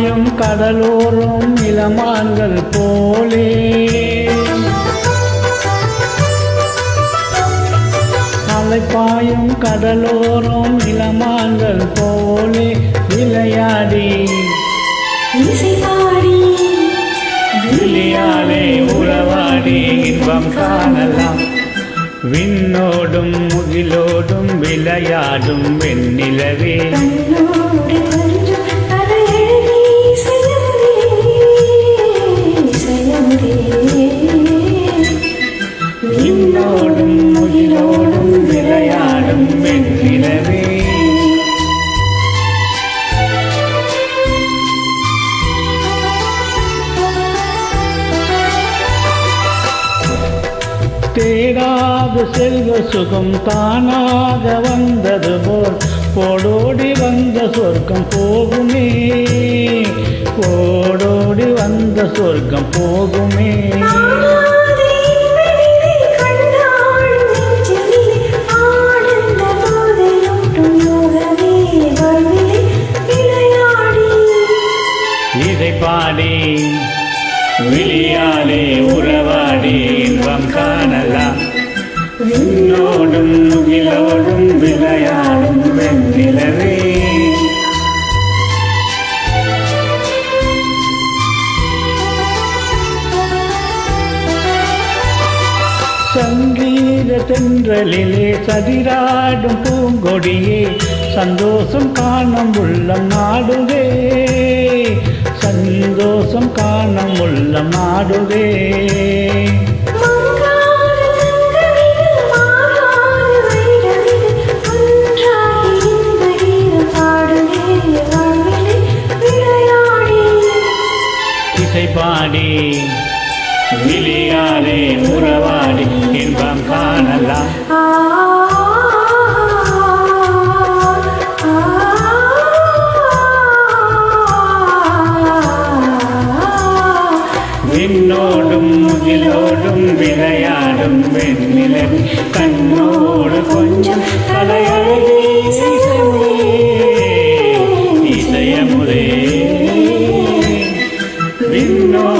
பாயும் கடலோரம் இளமான்கள் போலே அலை பாயும் கடலோரம் இளமான்கள் போலே விளையாடி விளையாடே உறவாடி இன்பம் காணலாம் விண்ணோடும் முகிலோடும் விளையாடும் வெண்ணிலவே விண்ணோடும் முகிலோடும் விளையாடும் வெண்ணிலவே தேடாத செல்வ சுகம் தானாக வந்தது போல் போடோடி வந்த சொர்க்கம் போகுமே போடோடி வந்த சொர்க்கம் போகுமே இதை பாடி விளையாடே உறவாடி இன்பம் காணலாம் விண்ணோடும் முகிலோடும் விளையாடும் வெண்ணிலவே சங்கீத தென்றலிலே சதிராடும் பூங்கொடியே சந்தோஷம் காணும் உள்ளம் நாடுதே சந்தோஷம் காணும் உள்ளம் நாடுதே இசை பாடி விளையாடே உறவாடி இன்பம் காணலாம் விண்ணோடும் முகிலோடும் விளையாடும் வெண்ணிலவே கண்ணோடு கொஞ்சம் கலையழகே இசையமுதே விண்ணோடு